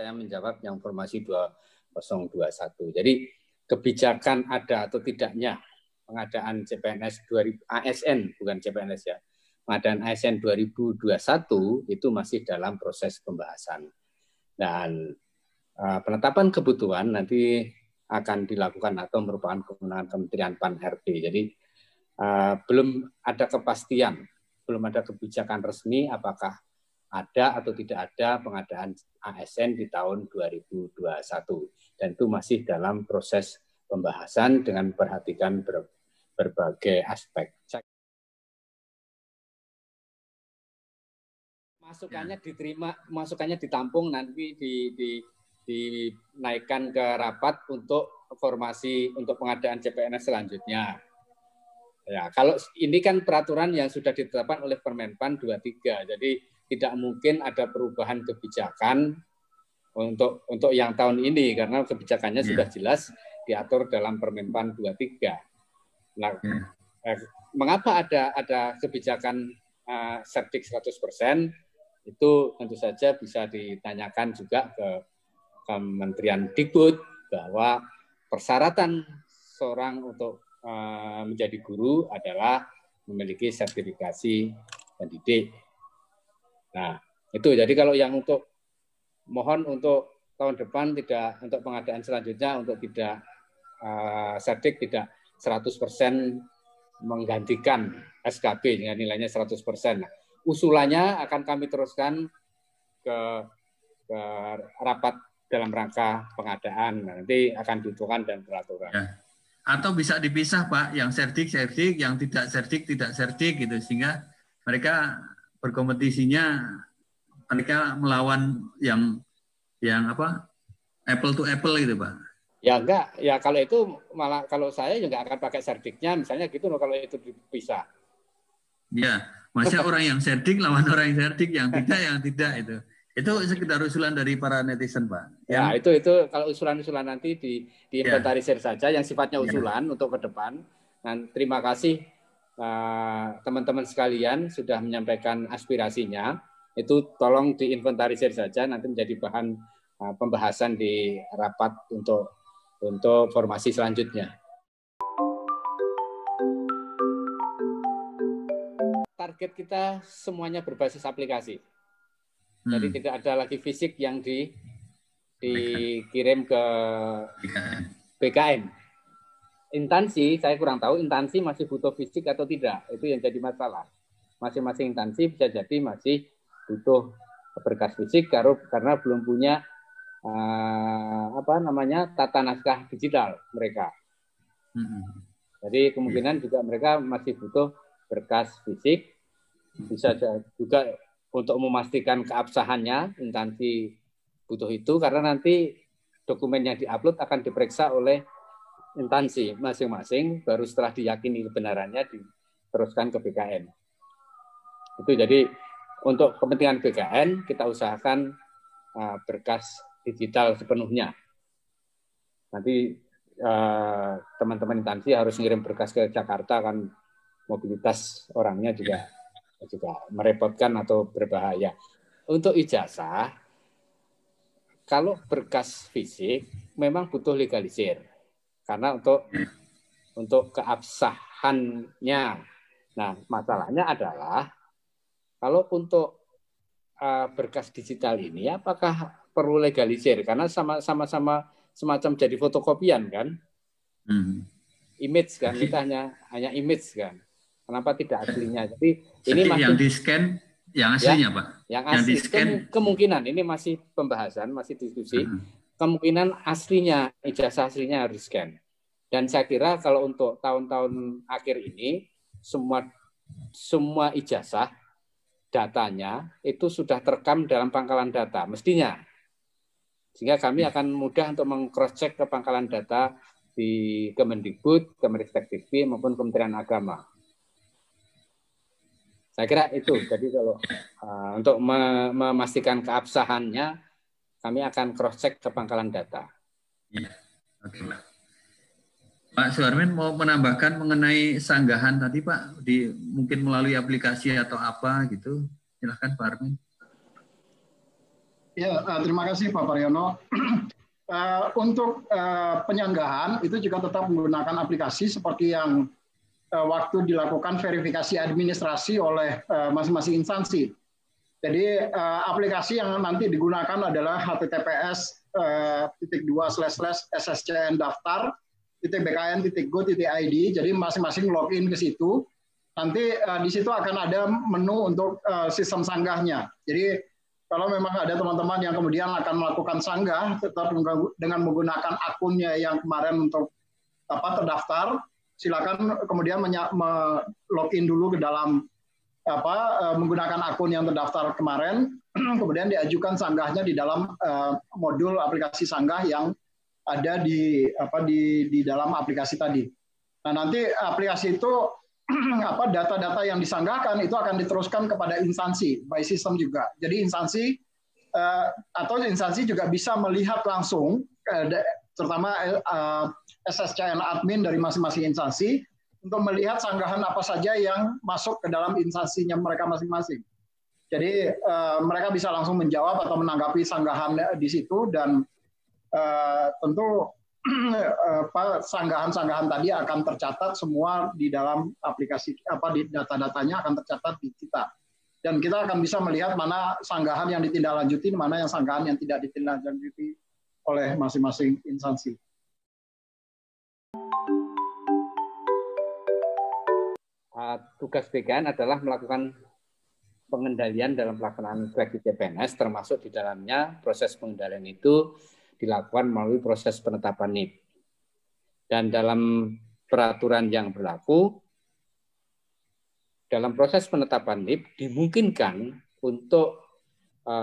saya menjawab yang formasi 2021. Jadi kebijakan ada atau tidaknya pengadaan CPNS 2000 ASN, bukan CPNS ya, pengadaan ASN 2021 itu masih dalam proses pembahasan. Dan penetapan kebutuhan nanti akan dilakukan atau merupakan kewenangan Kementerian Pan-RB. Jadi belum ada kepastian, belum ada kebijakan resmi apakah ada atau tidak ada pengadaan ASN di tahun 2021. Dan itu masih dalam proses pembahasan dengan memperhatikan berbagai aspek. Masukannya diterima, masukannya ditampung, nanti dinaikkan ke rapat untuk formasi untuk pengadaan CPNS selanjutnya. Ya, kalau ini kan peraturan yang sudah ditetapkan oleh Permenpan 23, jadi tidak mungkin ada perubahan kebijakan untuk yang tahun ini karena kebijakannya sudah jelas diatur dalam Permenpan 23. Nah, mengapa ada kebijakan sertik 100%? Itu tentu saja bisa ditanyakan juga ke Kementerian Dikbud bahwa persyaratan seorang untuk menjadi guru adalah memiliki sertifikasi pendidik. Nah, itu jadi kalau yang untuk mohon untuk tahun depan tidak, untuk pengadaan selanjutnya untuk tidak sertik tidak 100% menggantikan SKB dengan nilainya 100%. Nah, usulannya akan kami teruskan ke rapat dalam rangka pengadaan. Nanti akan ditentukan dan peraturan. Ya. Atau bisa dipisah, Pak, yang sertik, yang tidak sertik gitu, sehingga mereka berkompetisinya, mereka melawan yang apa, apple to apple gitu, Pak. Ya enggak, ya kalau itu malah kalau saya juga akan pakai serdiknya, misalnya gitu loh kalau itu dipisah. Ya, maksudnya orang yang sertik lawan orang yang sertik, yang tidak itu. Itu sekedar usulan dari para netizen, Pak. Ya, itu kalau usulan-usulan nanti diinventarisir saja yang sifatnya usulan untuk ke depan. Dan terima kasih teman-teman sekalian sudah menyampaikan aspirasinya. Itu tolong diinventarisir saja nanti menjadi bahan pembahasan di rapat untuk formasi selanjutnya. Target kita semuanya berbasis aplikasi. Jadi tidak ada lagi fisik yang dikirim ke BKN. Instansi, saya kurang tahu instansi masih butuh fisik atau tidak. Itu yang jadi masalah. Masing-masing instansi bisa jadi masih butuh berkas fisik karena belum punya tata naskah digital mereka. Jadi kemungkinan juga mereka masih butuh berkas fisik. Bisa juga untuk memastikan keabsahannya, instansi butuh itu karena nanti dokumen yang diupload akan diperiksa oleh instansi masing-masing, baru setelah diyakini kebenarannya diteruskan ke BKN. Itu jadi untuk kepentingan BKN kita usahakan berkas digital sepenuhnya. Nanti teman-teman instansi harus ngirim berkas ke Jakarta, kan mobilitas orangnya juga merepotkan atau berbahaya. Untuk ijazah, kalau berkas fisik memang butuh legalisir karena untuk keabsahannya. Nah, masalahnya adalah kalau untuk berkas digital ini apakah perlu legalisir karena sama-sama semacam jadi fotokopian kan? Image kan, kita hanya image kan. Kenapa tidak aslinya? Jadi ini masih yang di-scan yang aslinya, Pak. Yang asli kemungkinan ini masih pembahasan, masih diskusi. Kemungkinan aslinya, ijazah aslinya harus scan. Dan saya kira kalau untuk tahun-tahun akhir ini semua ijazah datanya itu sudah terekam dalam pangkalan data mestinya. Sehingga kami akan mudah untuk meng-cross-check ke pangkalan data di Kemendikbud, Kemenristek-Dikti maupun Kementerian Agama. Saya kira itu. Jadi kalau untuk memastikan keabsahannya, kami akan cross-check ke pangkalan data. Ya. Oke, Pak. Pak Suharmin mau menambahkan mengenai sanggahan tadi, Pak, mungkin melalui aplikasi atau apa gitu. Silakan, Pak Armin. Ya, terima kasih Pak Paryono. Untuk penyanggahan itu juga tetap menggunakan aplikasi seperti yang waktu dilakukan verifikasi administrasi oleh masing-masing instansi. Jadi aplikasi yang nanti digunakan adalah https://sscndaftar.bkn.go.id. Jadi masing-masing login ke situ. Nanti di situ akan ada menu untuk sistem sanggahnya. Jadi kalau memang ada teman-teman yang kemudian akan melakukan sanggah tetap dengan menggunakan akunnya yang kemarin untuk terdaftar, silakan kemudian login dulu ke dalam menggunakan akun yang terdaftar kemarin, kemudian diajukan sanggahnya di dalam modul aplikasi sanggah yang ada di dalam aplikasi tadi. Nah, nanti aplikasi itu data-data yang disanggahkan itu akan diteruskan kepada instansi by system juga. Jadi instansi juga bisa melihat langsung, terutama SSCN admin dari masing-masing instansi, untuk melihat sanggahan apa saja yang masuk ke dalam instansinya mereka masing-masing. Jadi mereka bisa langsung menjawab atau menanggapi sanggahan di situ, dan tentu sanggahan-sanggahan tadi akan tercatat semua di dalam aplikasi, di data-datanya akan tercatat di kita. Dan kita akan bisa melihat mana sanggahan yang ditindaklanjuti, mana yang sanggahan yang tidak ditindaklanjuti oleh masing-masing instansi. Tugas BKN adalah melakukan pengendalian dalam pelaksanaan seleksi CPNS, termasuk di dalamnya proses pengendalian itu dilakukan melalui proses penetapan NIP. Dan dalam peraturan yang berlaku, dalam proses penetapan NIP dimungkinkan untuk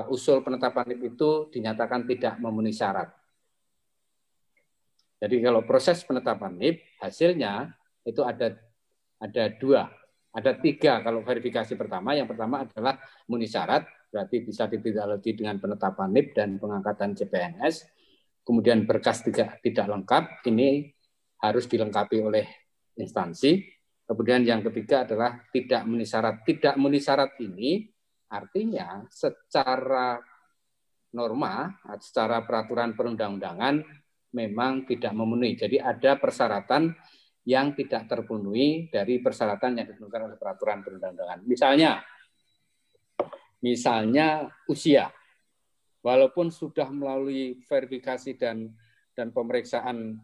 usul penetapan NIP itu dinyatakan tidak memenuhi syarat. Jadi kalau proses penetapan NIP hasilnya itu ada tiga kalau verifikasi pertama. Yang pertama adalah memenuhi syarat, berarti bisa ditindaklanjuti dengan penetapan NIP dan pengangkatan CPNS. Kemudian berkas tidak lengkap, ini harus dilengkapi oleh instansi. Kemudian yang ketiga adalah tidak memenuhi syarat. Tidak memenuhi syarat ini artinya secara norma, secara peraturan perundang-undangan memang tidak memenuhi. Jadi ada persyaratan yang tidak terpenuhi dari persyaratan yang ditentukan oleh peraturan perundang-undangan. Misalnya usia. Walaupun sudah melalui verifikasi dan pemeriksaan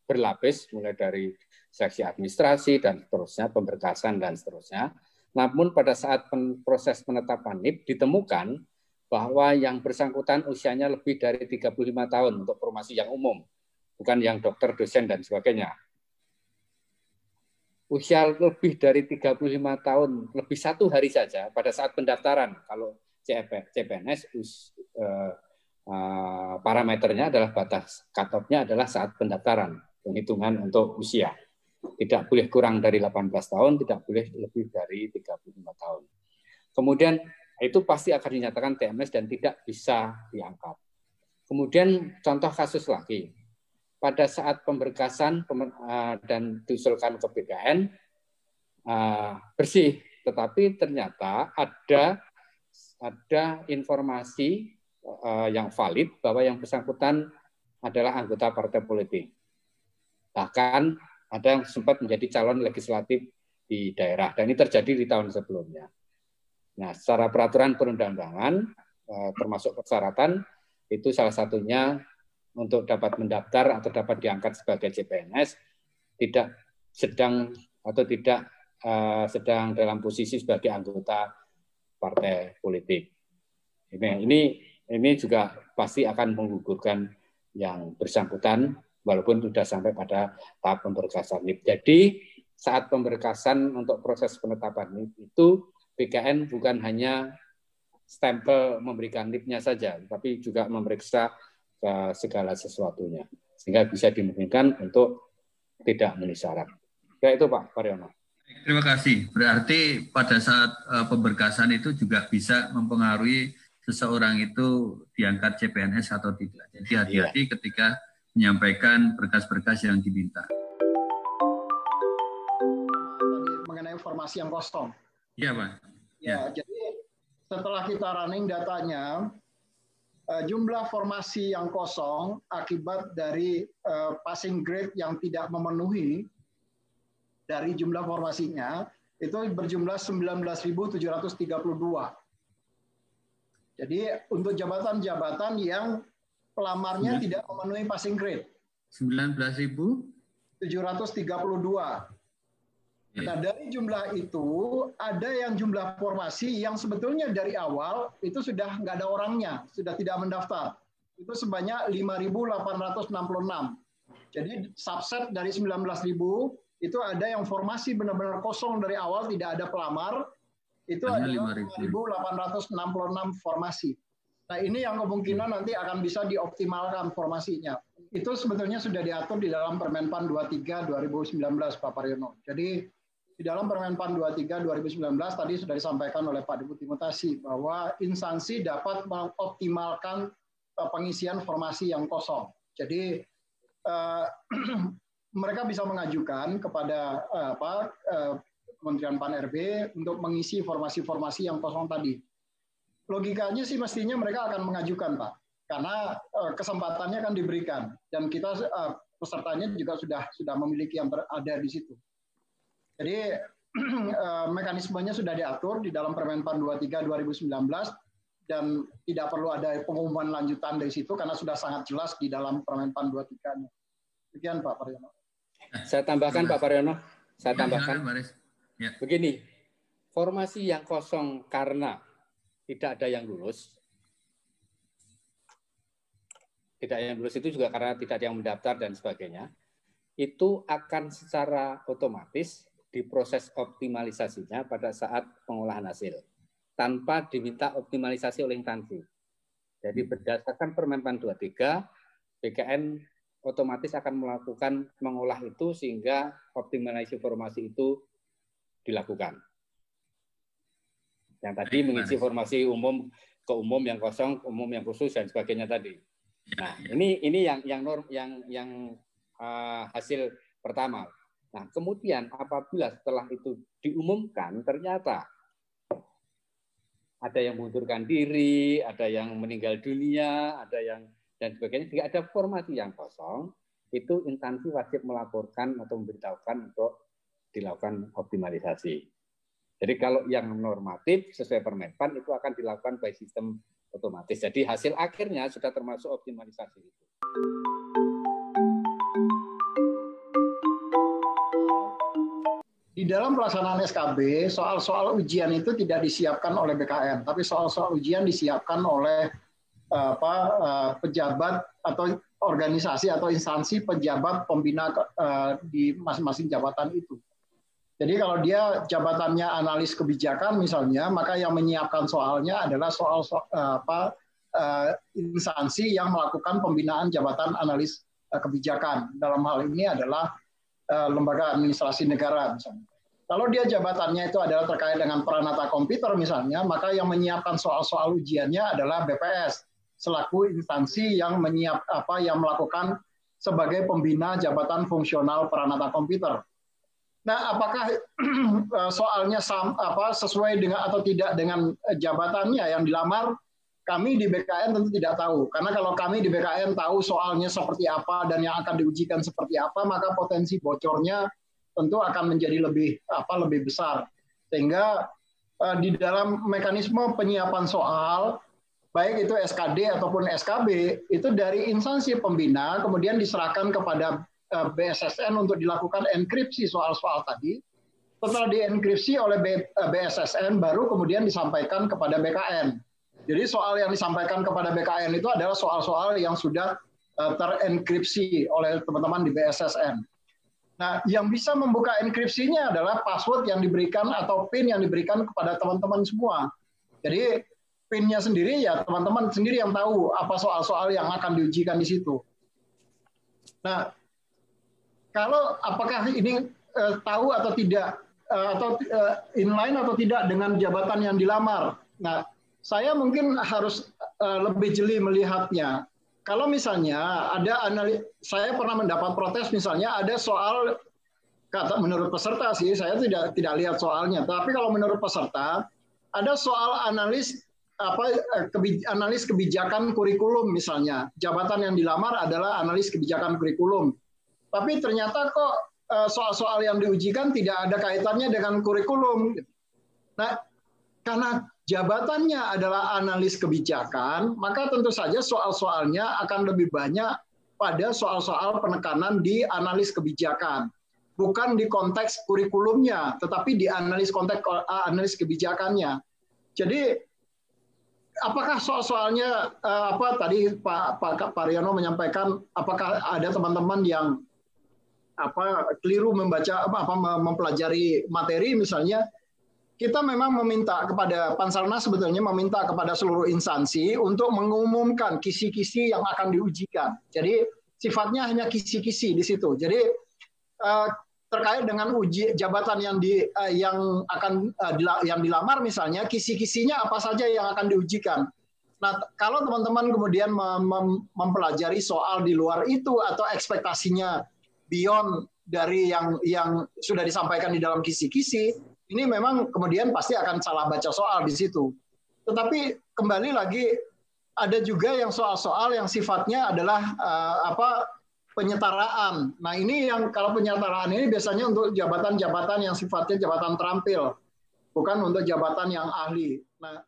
berlapis, mulai dari seleksi administrasi dan seterusnya, pemberkasan dan seterusnya, namun pada saat proses penetapan NIP ditemukan bahwa yang bersangkutan usianya lebih dari 35 tahun untuk formasi yang umum, bukan yang dokter, dosen, dan sebagainya. Usia lebih dari 35 tahun, lebih 1 hari saja pada saat pendaftaran. Kalau CPNS, parameternya adalah batas cut-off-nya adalah saat pendaftaran, penghitungan untuk usia. Tidak boleh kurang dari 18 tahun, tidak boleh lebih dari 35 tahun. Kemudian itu pasti akan dinyatakan TMS dan tidak bisa diangkat. Kemudian contoh kasus lagi. Pada saat pemberkasan dan diusulkan ke BKN bersih, tetapi ternyata ada informasi yang valid bahwa yang bersangkutan adalah anggota partai politik. Bahkan ada yang sempat menjadi calon legislatif di daerah, dan ini terjadi di tahun sebelumnya. Nah, secara peraturan perundang-undangan termasuk persyaratan itu salah satunya untuk dapat mendaftar atau dapat diangkat sebagai CPNS tidak sedang dalam posisi sebagai anggota partai politik. Ini juga pasti akan menggugurkan yang bersangkutan walaupun sudah sampai pada tahap pemberkasan NIP. Jadi saat pemberkasan untuk proses penetapan NIP itu BKN bukan hanya stempel memberikan NIP-nya saja, tapi juga memeriksa segala sesuatunya, sehingga bisa dimungkinkan untuk tidak memenuhi syarat. Ya itu Pak Paryono. Terima kasih. Berarti pada saat pemberkasan itu juga bisa mempengaruhi seseorang itu diangkat CPNS atau tidak. Jadi hati-hati ketika menyampaikan berkas-berkas yang diminta. Mengenai informasi yang kosong. Iya Pak. Ya, jadi setelah kita running datanya, jumlah formasi yang kosong akibat dari passing grade yang tidak memenuhi dari jumlah formasinya itu berjumlah 19.732. Jadi untuk jabatan-jabatan yang pelamarnya tidak memenuhi passing grade. 19.732. Nah, dari jumlah itu ada yang jumlah formasi yang sebetulnya dari awal itu sudah nggak ada orangnya, sudah tidak mendaftar. Itu sebanyak 5.866. Jadi subset dari 19.000 itu ada yang formasi benar-benar kosong dari awal, tidak ada pelamar. Itu ada 5.866 formasi. Nah, ini yang kemungkinan nanti akan bisa dioptimalkan formasinya. Itu sebetulnya sudah diatur di dalam Permenpan 23 2019, Pak Paryono. Jadi di dalam Permenpan 23 2019 tadi sudah disampaikan oleh Pak Deputi Mutasi bahwa instansi dapat mengoptimalkan pengisian formasi yang kosong. Jadi mereka bisa mengajukan kepada Kementerian Pan-RB untuk mengisi formasi-formasi yang kosong tadi. Logikanya sih mestinya mereka akan mengajukan, Pak, karena kesempatannya kan diberikan dan kita pesertanya juga sudah memiliki yang ada di situ. Jadi mekanismenya sudah diatur di dalam Permenpan 23 2019 dan tidak perlu ada pengumuman lanjutan dari situ karena sudah sangat jelas di dalam Permenpan 23-nya. Demikian Pak Paryono. Saya tambahkan Pak Paryono, saya tambahkan. Ya. Begini, formasi yang kosong karena tidak ada yang lulus. Tidak ada yang lulus itu juga karena tidak ada yang mendaftar dan sebagainya. Itu akan secara otomatis diproses optimalisasinya pada saat pengolahan hasil tanpa diminta optimalisasi oleh instansi. Jadi berdasarkan Permenpan 23, BKN otomatis akan melakukan mengolah itu sehingga optimalisasi formasi itu dilakukan. Yang tadi mengisi formasi umum ke umum yang kosong, umum yang khusus dan sebagainya tadi. Nah, ini yang hasil pertama. Nah, kemudian apabila setelah itu diumumkan, ternyata ada yang mengundurkan diri, ada yang meninggal dunia, ada yang dan sebagainya, jika ada formasi yang kosong, itu instansi wajib melaporkan atau memberitahukan untuk dilakukan optimalisasi. Jadi kalau yang normatif sesuai Permenpan itu akan dilakukan by sistem otomatis. Jadi hasil akhirnya sudah termasuk optimalisasi itu. Di dalam pelaksanaan SKB, soal-soal ujian itu tidak disiapkan oleh BKN, tapi soal-soal ujian disiapkan oleh pejabat atau organisasi atau instansi pejabat pembina di masing-masing jabatan itu. Jadi kalau dia jabatannya analis kebijakan misalnya, maka yang menyiapkan soalnya adalah instansi yang melakukan pembinaan jabatan analis kebijakan. Dalam hal ini adalah lembaga administrasi negara misalnya. Kalau dia jabatannya itu adalah terkait dengan peranata komputer misalnya, maka yang menyiapkan soal-soal ujiannya adalah BPS selaku instansi yang yang melakukan sebagai pembina jabatan fungsional peranata komputer. Nah, apakah soalnya sesuai dengan atau tidak dengan jabatannya yang dilamar? Kami di BKN tentu tidak tahu, karena kalau kami di BKN tahu soalnya seperti apa dan yang akan diujikan seperti apa, maka potensi bocornya tentu akan menjadi lebih besar. Sehingga di dalam mekanisme penyiapan soal, baik itu SKD ataupun SKB, itu dari instansi pembina kemudian diserahkan kepada BSSN untuk dilakukan enkripsi soal-soal tadi. Setelah dienkripsi oleh BSSN, baru kemudian disampaikan kepada BKN. Jadi soal yang disampaikan kepada BKN itu adalah soal-soal yang sudah terenkripsi oleh teman-teman di BSSN. Nah, yang bisa membuka enkripsinya adalah password yang diberikan atau PIN yang diberikan kepada teman-teman semua. Jadi PIN-nya sendiri ya teman-teman sendiri yang tahu apa soal-soal yang akan diujikan di situ. Nah, kalau apakah ini tahu atau tidak, atau inline atau tidak dengan jabatan yang dilamar. Nah, saya mungkin harus lebih jeli melihatnya. Kalau misalnya saya pernah mendapat protes misalnya ada soal, menurut peserta sih, saya tidak lihat soalnya, tapi kalau menurut peserta, ada soal analis analis kebijakan kurikulum misalnya. Jabatan yang dilamar adalah analis kebijakan kurikulum. Tapi ternyata kok soal-soal yang diujikan tidak ada kaitannya dengan kurikulum. Nah, karena jabatannya adalah analis kebijakan, maka tentu saja soal-soalnya akan lebih banyak pada soal-soal penekanan di analis kebijakan. Bukan di konteks kurikulumnya, tetapi di konteks analis kebijakannya. Jadi, apakah soal-soalnya tadi Pak Riono menyampaikan, apakah ada teman-teman yang keliru membaca mempelajari materi misalnya? Kita memang meminta kepada Pansarnas, sebetulnya meminta kepada seluruh instansi untuk mengumumkan kisi-kisi yang akan diujikan. Jadi sifatnya hanya kisi-kisi di situ. Jadi terkait dengan jabatan yang dilamar misalnya, kisi-kisinya apa saja yang akan diujikan. Nah, kalau teman-teman kemudian mempelajari soal di luar itu atau ekspektasinya beyond dari yang sudah disampaikan di dalam kisi-kisi, ini memang kemudian pasti akan salah baca soal di situ. Tetapi kembali lagi ada juga yang soal-soal yang sifatnya adalah penyetaraan. Nah, ini yang kalau penyetaraan ini biasanya untuk jabatan-jabatan yang sifatnya jabatan terampil, bukan untuk jabatan yang ahli. Nah,